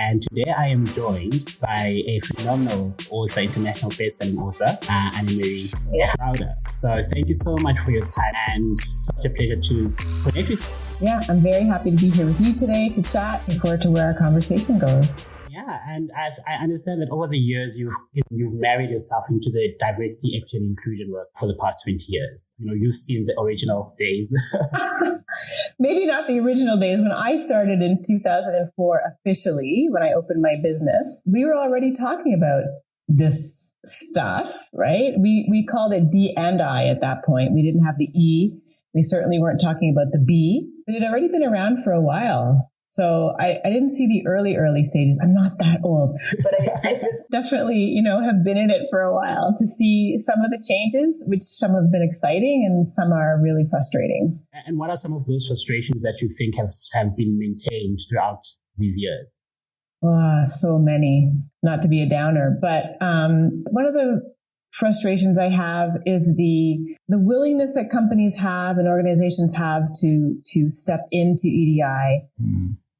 And today I am joined by a phenomenal author, international best-selling author, Annemarie Shrouder. So thank you so much for your time and such a pleasure to connect with you. Yeah, I'm very happy to be here with you today to chat. Looking forward to where our conversation goes. Yeah, and as I understand that over the years, you've married yourself into the diversity, equity, and inclusion work for the past 20 years. You've seen the original days. Maybe not the original days. When I started in 2004 officially, when I opened my business, we were already talking about this stuff, right? We called it D&I at that point. We didn't have the E. We certainly weren't talking about the B, but it had already been around for a while. So I didn't see the early stages. I'm not that old, but I just definitely, have been in it for a while to see some of the changes, which some have been exciting and some are really frustrating. And what are some of those frustrations that you think have been maintained throughout these years? Oh, so many, not to be a downer, but one of the frustrations I have is the willingness that companies have and organizations have to step into EDI,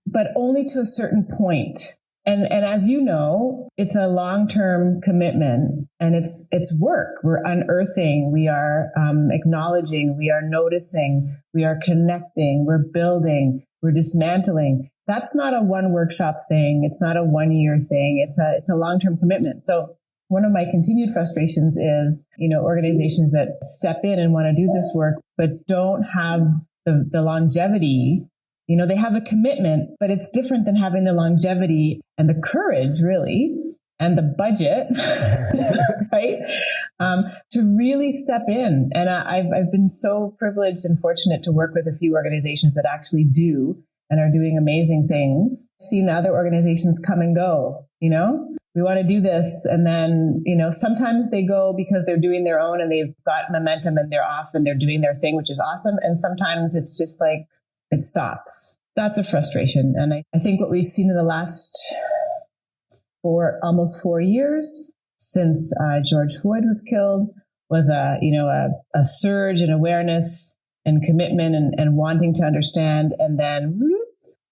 but only to a certain point. And as you know, it's a long-term commitment and it's work. We're unearthing, we are acknowledging, we are noticing, we are connecting, we're building, we're dismantling. That's not a one workshop thing. It's not a 1 year thing. It's a long-term commitment. So one of my continued frustrations is, organizations that step in and want to do this work, but don't have the longevity. They have the commitment, but it's different than having the longevity and the courage, really, and the budget, right? To really step in. And I've been so privileged and fortunate to work with a few organizations that actually do and are doing amazing things. I've seen other organizations come and go, we want to do this. And then, sometimes they go because they're doing their own and they've got momentum and they're off and they're doing their thing, which is awesome. And sometimes it's just like, it stops. That's a frustration. And I think what we've seen in the last almost 4 years since George Floyd was killed was a surge in awareness and commitment and wanting to understand. And then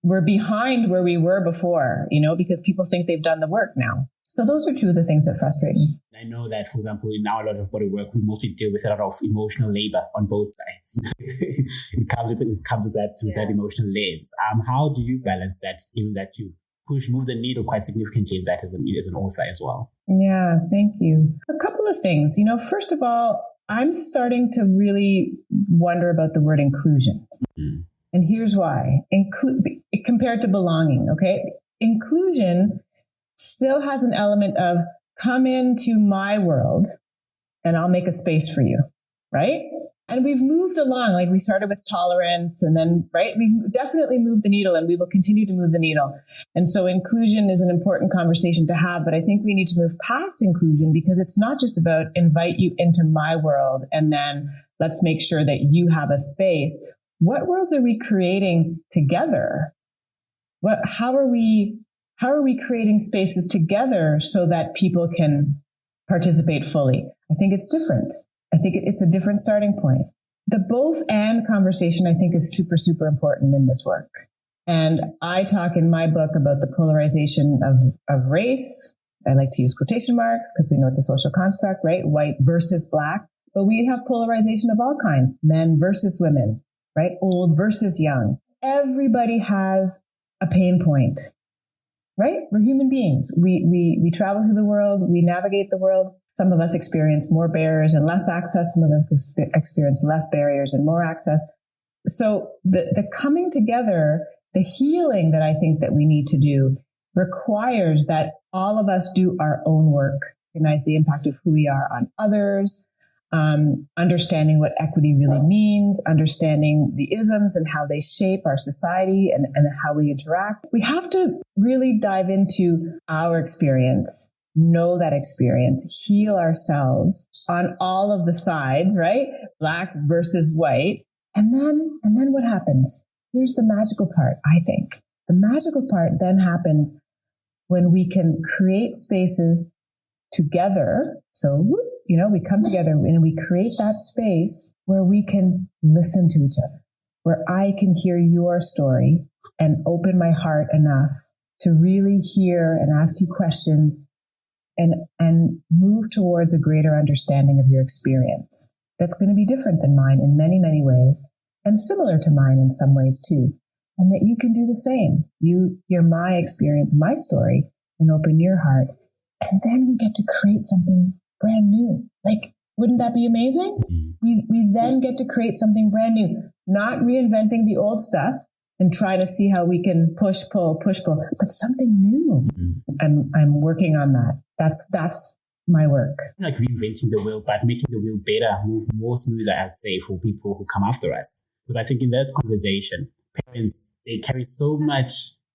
we're behind where we were before, because people think they've done the work now. So those are two of the things that frustrate me. I know that, for example, in our lot of body work, we mostly deal with a lot of emotional labor on both sides. It comes with that emotional lens. How do you balance that, given that you move the needle quite significantly in that as an author as well? Yeah, thank you. A couple of things. First of all, I'm starting to really wonder about the word inclusion. Mm-hmm. And here's why. Compared to belonging, okay? Inclusion still has an element of come into my world and I'll make a space for you, right? And we've moved along, like we started with tolerance and then, right? We've definitely moved the needle and we will continue to move the needle. And so inclusion is an important conversation to have, but I think we need to move past inclusion because it's not just about invite you into my world and then let's make sure that you have a space. What worlds are we creating together? How are we creating spaces together so that people can participate fully? I think it's different. I think it's a different starting point. The both and conversation, I think, is super, super important in this work. And I talk in my book about the polarization of race. I like to use quotation marks because we know it's a social construct, right? White versus black. But we have polarization of all kinds, men versus women, right? Old versus young. Everybody has a pain point, right? We're human beings. We travel through the world. We navigate the world. Some of us experience more barriers and less access. Some of us experience less barriers and more access. So the coming together, the healing that I think that we need to do requires that all of us do our own work, recognize the impact of who we are on others, understanding what equity really means, understanding the isms and how they shape our society and how we interact. We have to really dive into our experience, know that experience, heal ourselves on all of the sides, right? Black versus white. And then what happens? Here's the magical part, I think. The magical part then happens when we can create spaces together. So, we come together and we create that space where we can listen to each other, where I can hear your story and open my heart enough to really hear and ask you questions and move towards a greater understanding of your experience. That's going to be different than mine in many, many ways, and similar to mine in some ways too. And that you can do the same. You hear my experience, my story, and open your heart. And then we get to create something brand new. Like, wouldn't that be amazing? We then get to create something brand new, not reinventing the old stuff and try to see how we can push, pull, but something new. I'm working on that. That's my work. Like reinventing the wheel, but making the wheel better, move more smoother, I'd say, for people who come after us. Because I think in that conversation, parents, they carry so much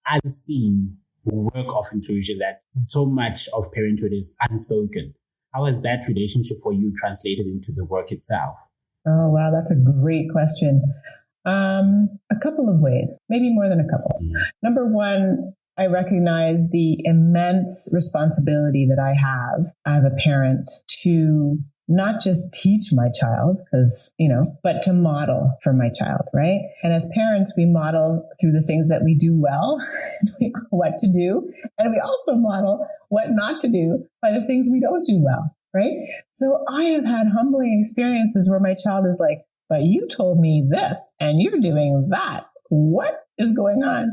unseen work of inclusion that so much of parenthood is unspoken. How has that relationship for you translated into the work itself? Oh, wow. That's a great question. A couple of ways, maybe more than a couple. Number one, I recognize the immense responsibility that I have as a parent to not just teach my child, but to model for my child, right? And as parents, we model through the things that we do well, what to do, and we also model what not to do by the things we don't do well, right? So I have had humbling experiences where my child is like, but you told me this and you're doing that. What is going on?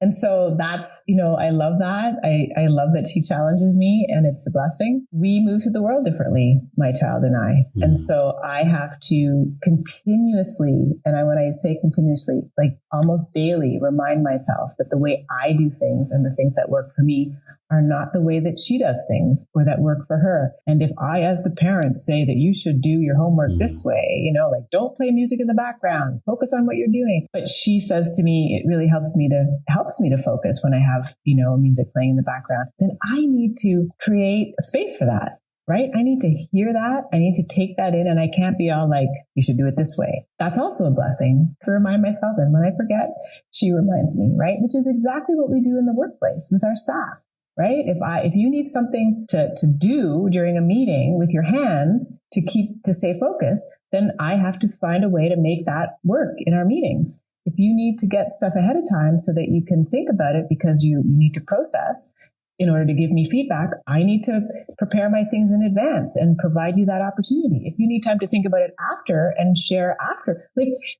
And so that's, I love that. I love that she challenges me, and it's a blessing. We move through the world differently, my child and I. And so I have to continuously, when I say continuously, like almost daily, remind myself that the way I do things and the things that work for me are not the way that she does things or that work for her. And if I, as the parent, say that you should do your homework this way, like don't play music in the background, focus on what you're doing. But she says to me, it really helps me to focus when I have, music playing in the background. Then I need to create a space for that, right? I need to hear that. I need to take that in, and I can't be all like, you should do it this way. That's also a blessing to remind myself. And when I forget, she reminds me, right? Which is exactly what we do in the workplace with our staff. Right? If you need something to do during a meeting with your hands to stay focused, then I have to find a way to make that work in our meetings. If you need to get stuff ahead of time so that you can think about it because you need to process in order to give me feedback, I need to prepare my things in advance and provide you that opportunity. If you need time to think about it after and share after,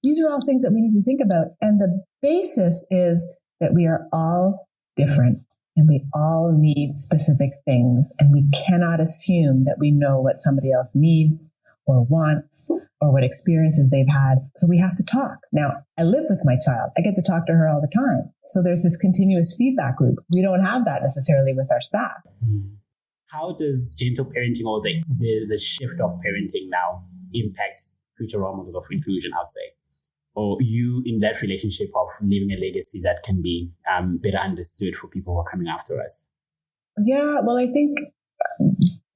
these are all things that we need to think about. And the basis is that we are all different. And we all need specific things, and we cannot assume that we know what somebody else needs or wants or what experiences they've had. So we have to talk. Now, I live with my child. I get to talk to her all the time. So there's this continuous feedback loop. We don't have that necessarily with our staff. How does gentle parenting or the shift of parenting now impact future role models of inclusion, I'd say? Or you in that relationship of leaving a legacy that can be better understood for people who are coming after us? Yeah, well, I think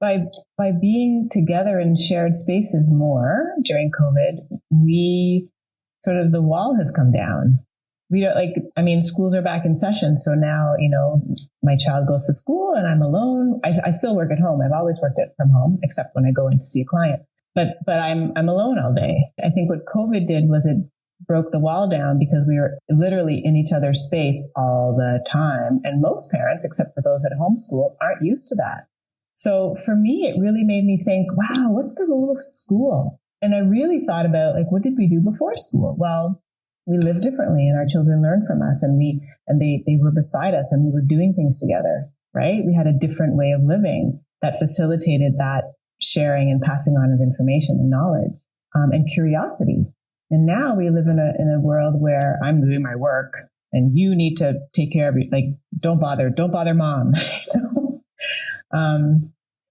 by being together in shared spaces more during COVID, the wall has come down. We don't schools are back in session. So now, my child goes to school and I'm alone. I still work at home. I've always worked from home, except when I go in to see a client. But I'm alone all day. I think what COVID did was it broke the wall down because we were literally in each other's space all the time. And most parents, except for those at homeschool, aren't used to that. So for me, it really made me think, wow, what's the role of school? And I really thought about what did we do before school? Well, we lived differently and our children learned from us and they were beside us and we were doing things together, right? We had a different way of living that facilitated that sharing and passing on of information and knowledge and curiosity. And now we live in a world where I'm doing my work and you need to take care of it. Don't bother mom,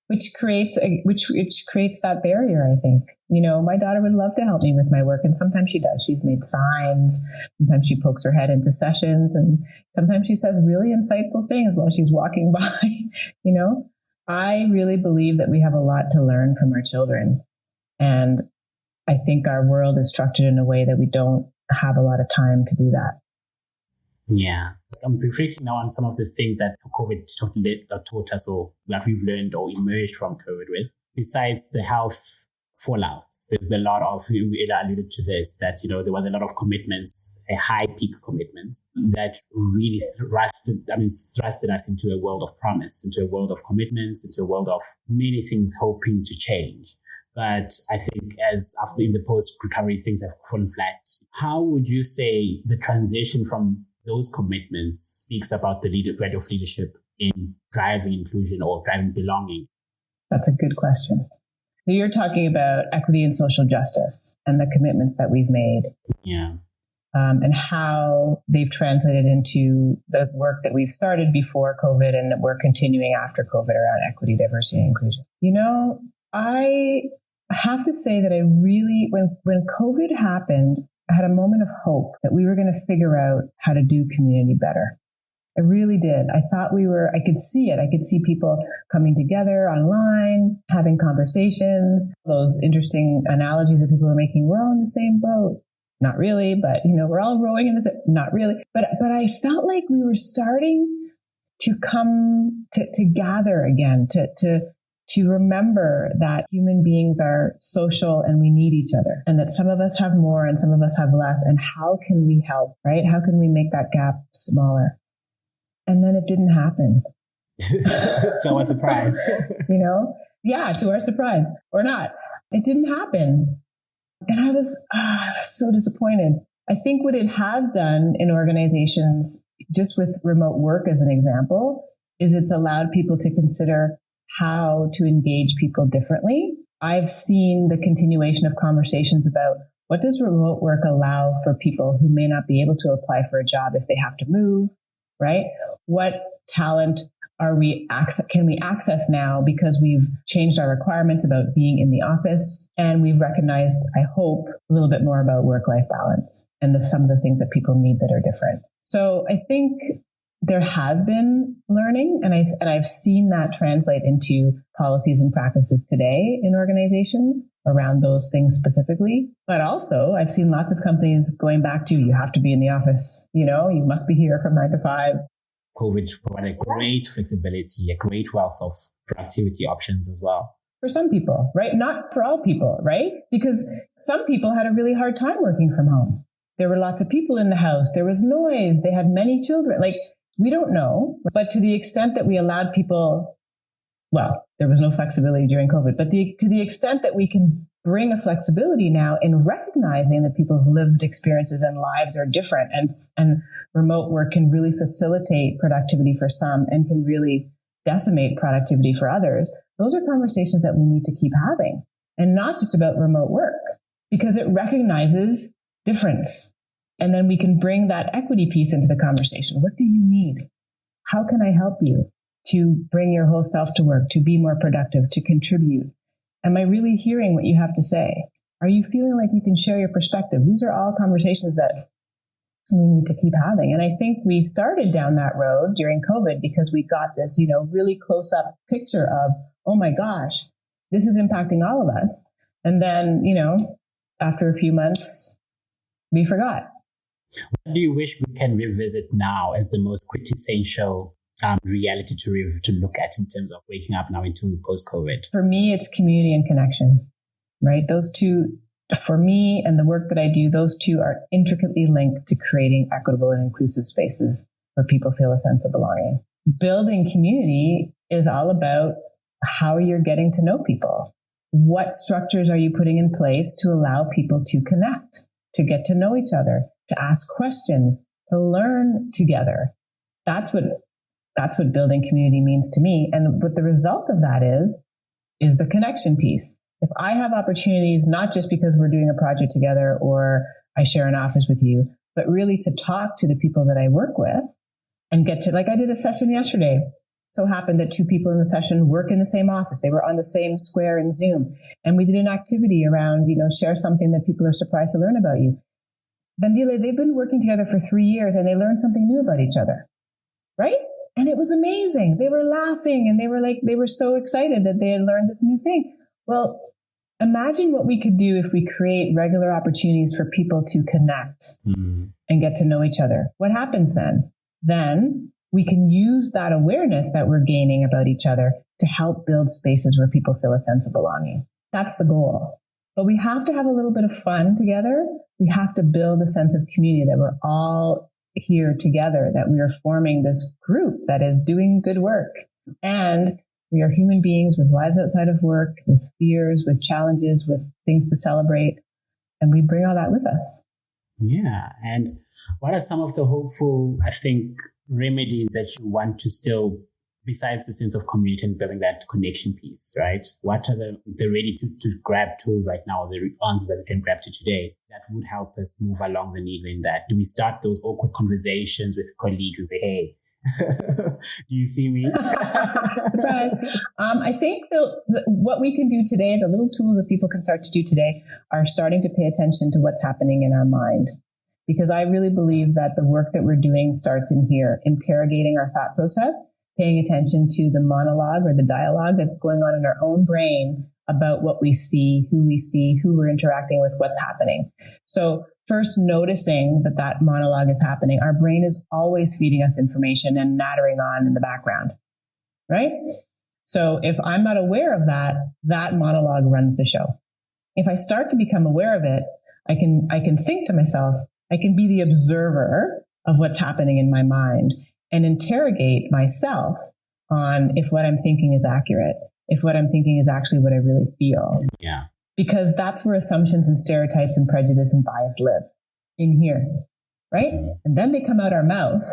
which creates that barrier. I think, my daughter would love to help me with my work. And sometimes she does. She's made signs. Sometimes she pokes her head into sessions and sometimes she says really insightful things while she's walking by, I really believe that we have a lot to learn from our children. And I think our world is structured in a way that we don't have a lot of time to do that. Yeah. I'm reflecting now on some of the things that COVID taught us or that we've learned or emerged from COVID with. Besides the health fallouts. There's been a lot of, you alluded to this, that, there was a lot of commitments, a high peak commitments that really thrusted us into a world of promise, into a world of commitments, into a world of many things hoping to change. But I think as after in the post-recovery, things have fallen flat. How would you say the transition from those commitments speaks about the value of leadership in driving inclusion or driving belonging? That's a good question. So you're talking about equity and social justice and the commitments that we've made. Yeah. And how they've translated into the work that we've started before COVID and that we're continuing after COVID around equity, diversity, and inclusion. I have to say that I really, when COVID happened, I had a moment of hope that we were going to figure out how to do community better. I really did. I thought I could see it. I could see people coming together online, having conversations, those interesting analogies that people were making. We're all in the same boat. Not really, but we're all rowing in the same, not really. But I felt like we were starting to come to gather again, to remember that human beings are social and we need each other, and that some of us have more and some of us have less. And how can we help, right? How can we make that gap smaller? And then it didn't happen. So a surprise. Yeah, to our surprise or not. It didn't happen. And I was so disappointed. I think what it has done in organizations, just with remote work as an example, is it's allowed people to consider how to engage people differently. I've seen the continuation of conversations about what does remote work allow for people who may not be able to apply for a job if they have to move, right? What talent can we access now because we've changed our requirements about being in the office, and we've recognized, I hope, a little bit more about work-life balance and some of the things that people need that are different. So I think there has been learning, and I've seen that translate into policies and practices today in organizations around those things specifically. But also I've seen lots of companies going back to, you have to be in the office, you must be here from 9 to 5. COVID provided great flexibility, a great wealth of productivity options as well. For some people, right? Not for all people, right? Because some people had a really hard time working from home. There were lots of people in the house. There was noise. They had many children. We don't know. But to the extent that we allowed people, there was no flexibility during COVID, but to the extent that we can bring a flexibility now in recognizing that people's lived experiences and lives are different, and remote work can really facilitate productivity for some and can really decimate productivity for others. Those are conversations that we need to keep having, and not just about remote work, because it recognizes difference. And then we can bring that equity piece into the conversation. What do you need? How can I help you to bring your whole self to work, to be more productive, to contribute? Am I really hearing what you have to say? Are you feeling like you can share your perspective? These are all conversations that we need to keep having. And I think we started down that road during COVID because we got this, really close up picture of, oh my gosh, this is impacting all of us. And then, after a few months, we forgot. What do you wish we can revisit now as the most quintessential reality to look at in terms of waking up now into post-COVID? For me, it's community and connection, right? Those two, for me and the work that I do, those two are intricately linked to creating equitable and inclusive spaces where people feel a sense of belonging. Building community is all about how you're getting to know people. What structures are you putting in place to allow people to connect, to get to know each other, to ask questions, to learn together? That's what building community means to me. And what the result of that is the connection piece. If I have opportunities, not just because we're doing a project together or I share an office with you, but really to talk to the people that I work with and get to, like I did a session yesterday. So happened that two people in the session work in the same office. They were on the same square in Zoom. And we did an activity around, share something that people are surprised to learn about you. Bandile, they've been working together for 3 years and they learned something new about each other, right? And it was amazing. They were laughing and they were so excited that they had learned this new thing. Well, imagine what we could do if we create regular opportunities for people to connect and get to know each other. What happens then? Then we can use that awareness that we're gaining about each other to help build spaces where people feel a sense of belonging. That's the goal. But we have to have a little bit of fun together. We have to build a sense of community, that we're all here together, that we are forming this group that is doing good work. And we are human beings with lives outside of work, with fears, with challenges, with things to celebrate. And we bring all that with us. Yeah. And what are some of the hopeful, I think, remedies that you want to still, besides the sense of community and building that connection piece, right? What are the ready to grab tools right now, the answers that we can grab to today that would help us move along the needle in that? Do we start those awkward conversations with colleagues and say, hey, do you see me? Right. I think what we can do today, the little tools that people can start to do today, are starting to pay attention to what's happening in our mind. Because I really believe that the work that we're doing starts in here, interrogating our thought process, paying attention to the monologue or the dialogue that's going on in our own brain about what we see, who we're interacting with, what's happening. So first, noticing that monologue is happening. Our brain is always feeding us information and nattering on in the background, right? So if I'm not aware of that monologue runs the show. If I start to become aware of it, I can think to myself, I can be the observer of what's happening in my mind and interrogate myself on if what I'm thinking is accurate, if what I'm thinking is actually what I really feel. Yeah. Because that's where assumptions and stereotypes and prejudice and bias live, in here, right? And then they come out our mouth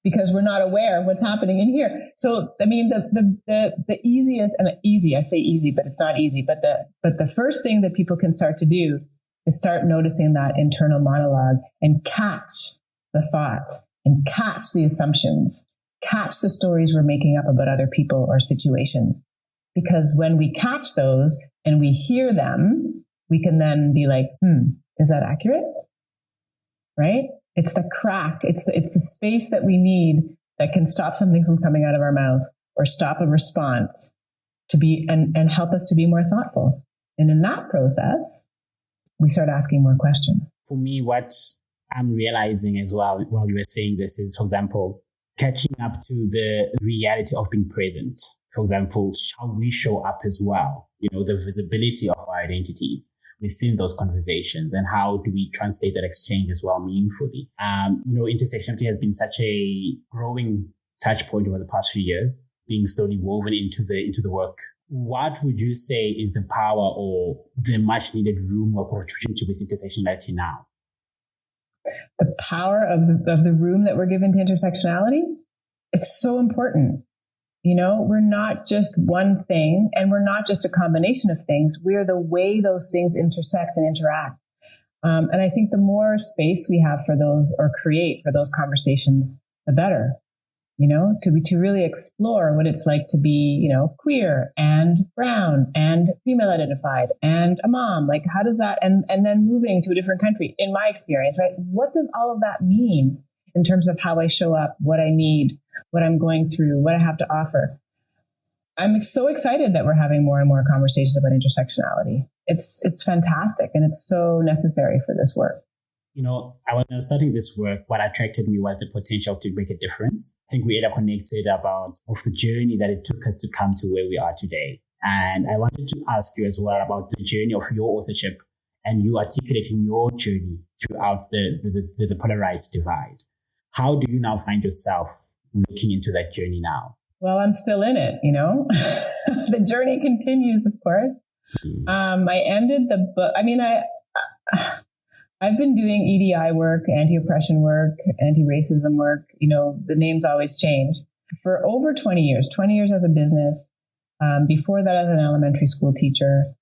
because we're not aware of what's happening in here. So, I mean, the easiest, and easy, I say easy, but it's not easy, but the first thing that people can start to do is start noticing that internal monologue and catch the thoughts and catch the assumptions, catch the stories we're making up about other people or situations. Because when we catch those and we hear them, we can then be like, is that accurate? Right? It's the crack. It's the space that we need that can stop something from coming out of our mouth or stop a response to be and help us to be more thoughtful. And in that process, we start asking more questions. For me, what I'm realizing as well while you were saying this is, for example, catching up to the reality of being present. For example, how we show up as well, the visibility of our identities within those conversations, and how do we translate that exchange as well meaningfully. Intersectionality has been such a growing touch point over the past few years, being slowly woven into the work. What would you say is the power or the much needed room of opportunity with intersectionality now? The power of the room that we're given to intersectionality, it's so important. We're not just one thing, and we're not just a combination of things. We're the way those things intersect and interact. And I think the more space we have for those, or create for those conversations, the better. To really explore what it's like to be, queer and brown and female identified and a mom. Like, how does that, and then moving to a different country, in my experience, right? What does all of that mean in terms of how I show up, what I need, what I'm going through, what I have to offer? I'm so excited that we're having more and more conversations about intersectionality. It's fantastic, and it's so necessary for this work. When I was starting this work, what attracted me was the potential to make a difference. I think we had connected about the journey that it took us to come to where we are today. And I wanted to ask you as well about the journey of your authorship and you articulating your journey throughout the polarized divide. How do you now find yourself looking into that journey now? Well, I'm still in it, The journey continues, of course. I ended the book. I've been doing EDI work, anti-oppression work, anti-racism work. The names always change. For over 20 years as a business. Before that, as an elementary school teacher.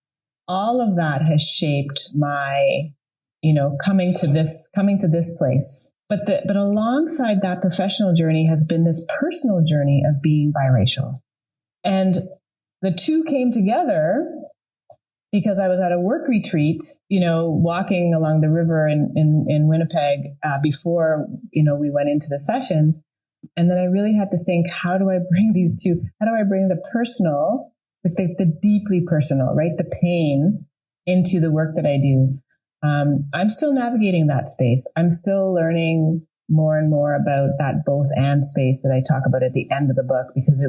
All of that has shaped my, coming to this place. But alongside that professional journey has been this personal journey of being biracial. And the two came together because I was at a work retreat, walking along the river in Winnipeg before, we went into the session. And then I really had to think, how do I bring these two? How do I bring the personal, the deeply personal, right? The pain into the work that I do. I'm still navigating that space. I'm still learning more and more about that both and space that I talk about at the end of the book, because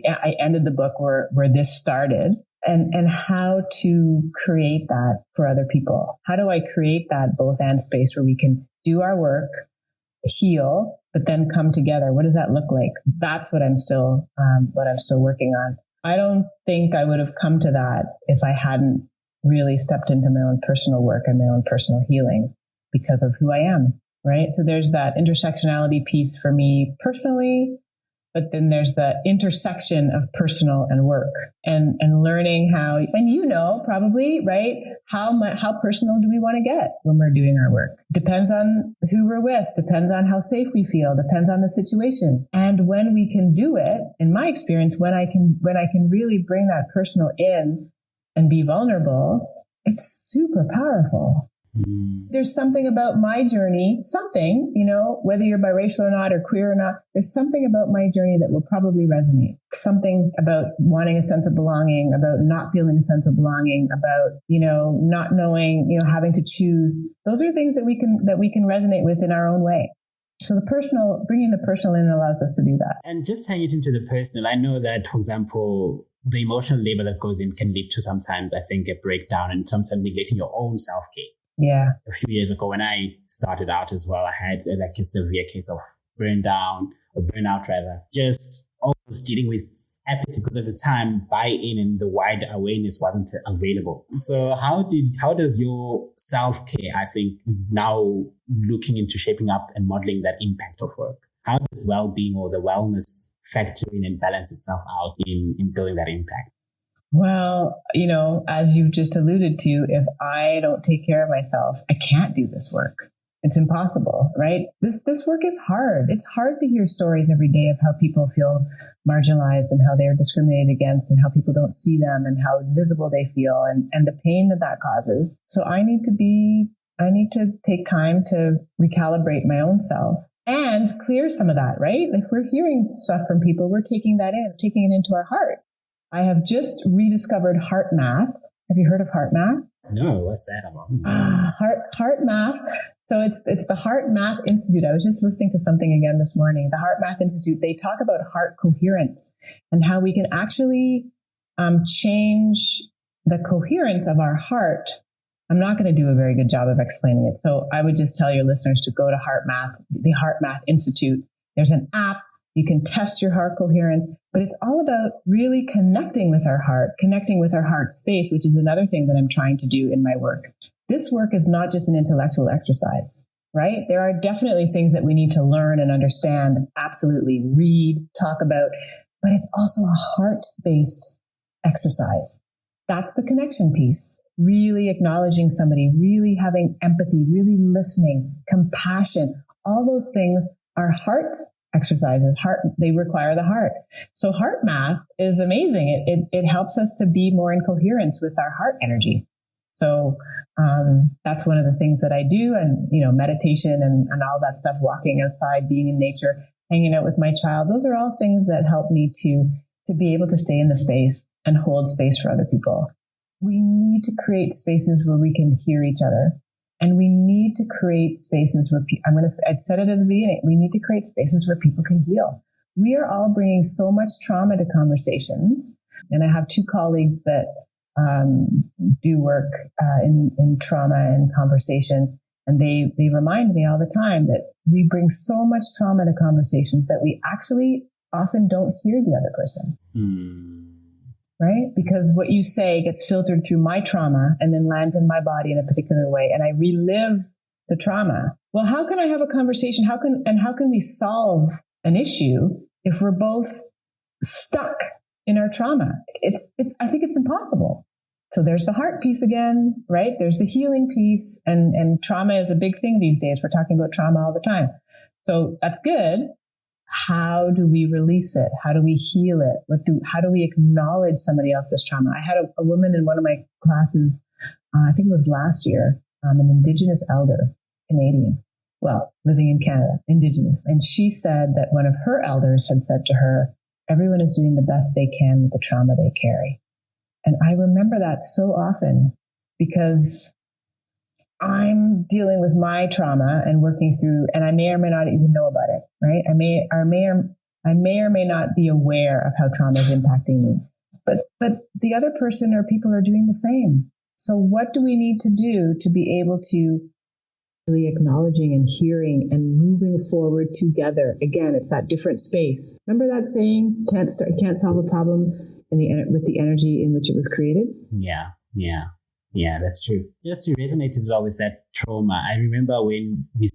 I ended the book where this started. and how to create that for other people. How do I create that both and space where we can do our work, heal, but then come together? What does that look like? That's what I'm still working on. I don't think I would have come to that if I hadn't really stepped into my own personal work and my own personal healing because of who I am, right? So there's that intersectionality piece for me personally, but then there's the intersection of personal and work and learning how, and probably, right? How personal do we want to get when we're doing our work? Depends on who we're with, depends on how safe we feel, depends on the situation. And when we can do it, in my experience, when I can really bring that personal in and be vulnerable, it's super powerful. There's something about my journey, whether you're biracial or not, or queer or not, there's something about my journey that will probably resonate. Something about wanting a sense of belonging, about not feeling a sense of belonging, about, not knowing, having to choose. Those are things that we can resonate with in our own way. So bringing the personal in allows us to do that. And just tying it into the personal, I know that, for example, the emotional labor that goes in can lead to sometimes, I think, a breakdown and sometimes neglecting your own self-care. Yeah. A few years ago, when I started out as well, I had like a severe case of burnout, rather. Just always dealing with apathy because at the time, buy-in and the wider awareness wasn't available. So how does your self-care, I think, now looking into shaping up and modeling that impact of work? How does well-being or the wellness factor in and balance itself out in building that impact? Well, as you've just alluded to, if I don't take care of myself, I can't do this work. It's impossible, right? This work is hard. It's hard to hear stories every day of how people feel marginalized and how they're discriminated against and how people don't see them and how invisible they feel and the pain that causes. So I need to take time to recalibrate my own self and clear some of that, right? If we're hearing stuff from people, we're taking that in, taking it into our heart. I have just rediscovered heart math. Have you heard of heart math? No, what's that about? Heart math. So it's the Heart Math Institute. I was just listening to something again this morning. The Heart Math Institute, they talk about heart coherence and how we can actually change the coherence of our heart. I'm not going to do a very good job of explaining it. So I would just tell your listeners to go to Heart Math, the Heart Math Institute. There's an app. You can test your heart coherence, but it's all about really connecting with our heart space, which is another thing that I'm trying to do in my work. This work is not just an intellectual exercise, right? There are definitely things that we need to learn and understand, absolutely read, talk about, but it's also a heart-based exercise. That's the connection piece. Really acknowledging somebody, really having empathy, really listening, compassion, all those things are heart exercises. They require the heart. So heart math is amazing. It helps us to be more in coherence with our heart energy. So that's one of the things that I do. And, meditation and all that stuff, walking outside, being in nature, hanging out with my child. Those are all things that help me to be able to stay in the space and hold space for other people. We need to create spaces where we can hear each other. And we need to create spaces where I said it at the beginning, we need to create spaces where people can heal. We are all bringing so much trauma to conversations. And I have two colleagues that do work in trauma and conversation. And they remind me all the time that we bring so much trauma to conversations that we actually often don't hear the other person. Right? Because what you say gets filtered through my trauma and then lands in my body in a particular way. And I relive the trauma. Well, how can I have a conversation? How can we solve an issue if we're both stuck in our trauma? I think it's impossible. So there's the heart piece again, right? There's the healing piece and trauma is a big thing these days. We're talking about trauma all the time. So that's good. How do we release it? How do we heal it? How do we acknowledge somebody else's trauma? I had a woman in one of my classes, I think it was last year, an Indigenous elder, Canadian, living in Canada, Indigenous. And she said that one of her elders had said to her, everyone is doing the best they can with the trauma they carry. And I remember that so often because I'm dealing with my trauma and working through, and I may or may not even know about it, right? I may or may not be aware of how trauma is impacting me. but the other person or people are doing the same. So what do we need to do to be able to really acknowledging and hearing and moving forward together? Again, it's that different space. Remember that saying, can't solve a problem with the energy in which it was created? Yeah, that's true. Just to resonate as well with that trauma, I remember when I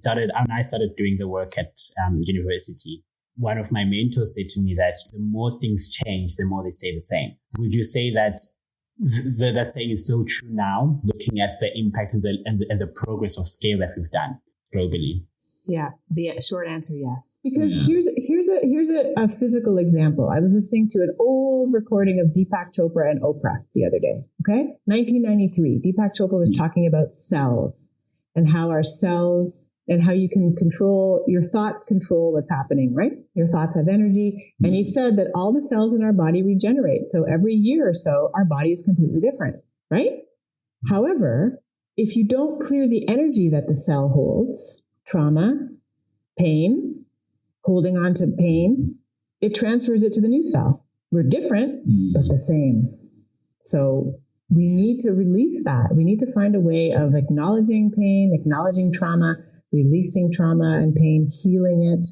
started doing the work at university, one of my mentors said to me that the more things change, the more they stay the same. Would you say that that saying is still true now, looking at the impact and the progress of scale that we've done globally? Yeah, the short answer, yes. Because here's a physical example. I was listening to an old recording of Deepak Chopra and Oprah the other day. Okay, 1993. Deepak Chopra was talking about cells and how our cells and how you can control your thoughts, control what's happening, right? Your thoughts have energy. And he said that all the cells in our body regenerate. So every year or so, our body is completely different, right? However, if you don't clear the energy that the cell holds, trauma, pain, holding on to pain, it transfers it to the new cell. We're different, but the same. So we need to release that. We need to find a way of acknowledging pain, acknowledging trauma, releasing trauma and pain, healing it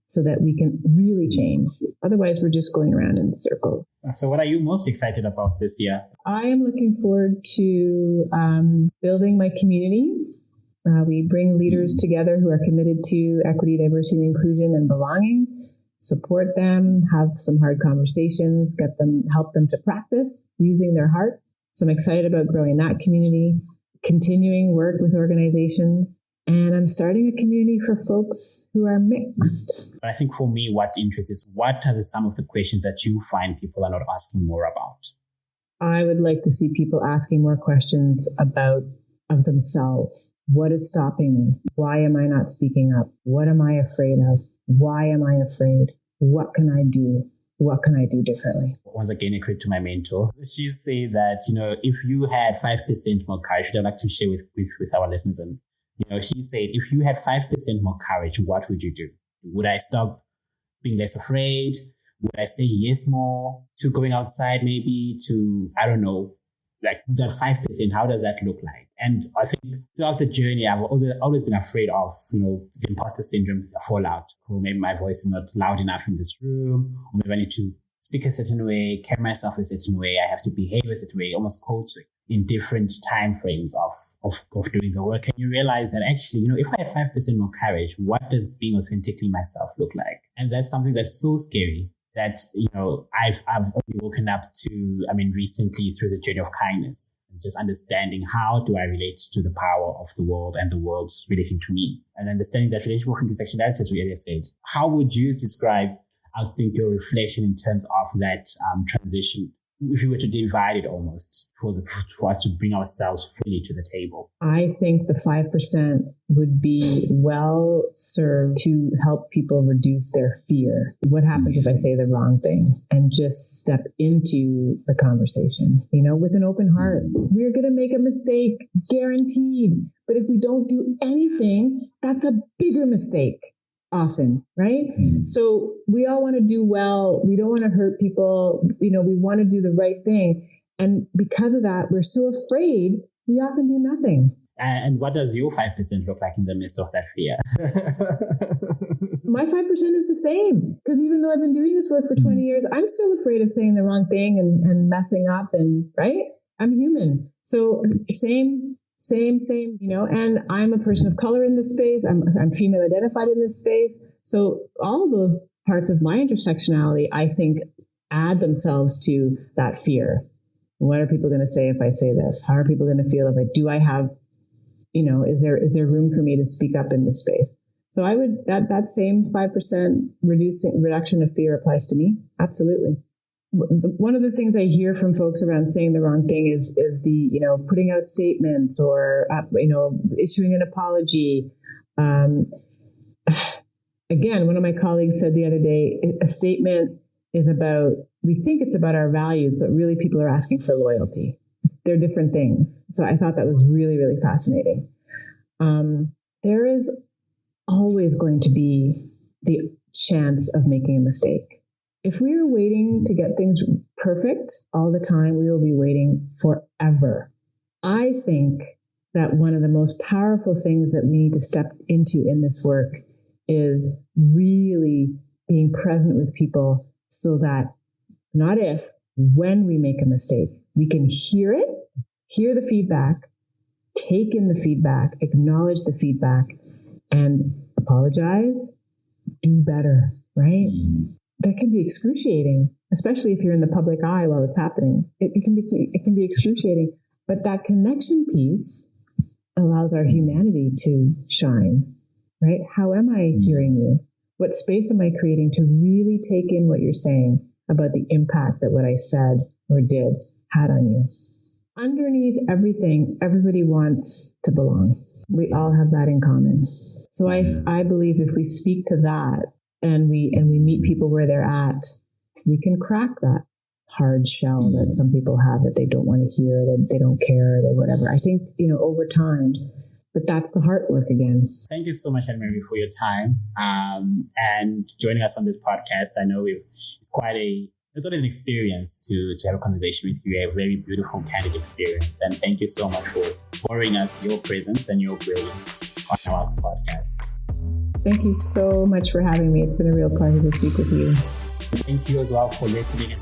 so that we can really change. Otherwise, we're just going around in circles. So what are you most excited about this year? I am looking forward to building my community. We bring leaders together who are committed to equity, diversity, and inclusion and belonging, support them, have some hard conversations, help them to practice using their hearts. So I'm excited about growing that community, continuing work with organizations. And I'm starting a community for folks who are mixed. I think for me, what interests is what are some of the questions that you find people are not asking more about? I would like to see people asking more questions of themselves. What is stopping me? Why am I not speaking up? What am I afraid of? Why am I afraid? What can I do? What can I do differently? Once again, a credit to my mentor. She said that, if you had 5% more courage, which I'd like to share with our listeners, and she said, if you had 5% more courage, what would you do? Would I stop being less afraid? Would I say yes more to going outside, maybe to, I don't know, like that 5%, how does that look like? And I think throughout the journey, I've always been afraid of, the imposter syndrome, the fallout. Or maybe my voice is not loud enough in this room, or maybe I need to speak a certain way, carry myself a certain way, I have to behave a certain way, almost coaching in different time frames of doing the work. And you realize that actually, if I have 5% more courage, what does being authentically myself look like? And that's something that's so scary that, I've only woken up to, recently through the journey of kindness, and just understanding how do I relate to the power of the world and the world's relating to me, and understanding that relationship of intersectionality, as we earlier said. How would you describe, I think, your reflection in terms of that transition, if you were to divide it almost for us to bring ourselves fully to the table? I think the 5% would be well served to help people reduce their fear. What happens if I say the wrong thing? And just step into the conversation, with an open heart. We're going to make a mistake, guaranteed. But if we don't do anything, that's a bigger mistake. Often, right? So we all want to do well. We don't want to hurt people. We want to do the right thing. And because of that, we're so afraid, we often do nothing. And what does your 5% look like in the midst of that fear? My 5% is the same. Because even though I've been doing this work for 20 years, I'm still afraid of saying the wrong thing and messing up, and right? I'm human. So same, and I'm a person of color in this space. I'm female identified in this space. So all of those parts of my intersectionality, I think, add themselves to that fear. What are people going to say if I say this? How are people going to feel if I have, is there room for me to speak up in this space? So I would, that same 5% reduction of fear applies to me. Absolutely. One of the things I hear from folks around saying the wrong thing is the, putting out statements or, issuing an apology. Again, one of my colleagues said the other day, a statement is we think it's about our values, but really people are asking for loyalty. They're different things. So I thought that was really, really fascinating. There is always going to be the chance of making a mistake. If we were waiting to get things perfect all the time, we will be waiting forever. I think that one of the most powerful things that we need to step into in this work is really being present with people so that not if, when we make a mistake, we can hear it, hear the feedback, take in the feedback, acknowledge the feedback, and apologize, do better, right? That can be excruciating, especially if you're in the public eye while it's happening. It can be excruciating, but that connection piece allows our humanity to shine, right? How am I hearing you? What space am I creating to really take in what you're saying about the impact that what I said or did had on you? Underneath everything, everybody wants to belong. We all have that in common. So I believe if we speak to that and we meet people where they're at, we can crack that hard shell that some people have that they don't want to hear, that they don't care, they whatever. I think, over time, but that's the heart work again. Thank you so much, Annemarie, for your time and joining us on this podcast. I know it's always an experience to have a conversation with you, a very beautiful, candid experience. And thank you so much for pouring us your presence and your brilliance on our podcast. Thank you so much for having me. It's been a real pleasure to speak with you. Thank you as well for listening.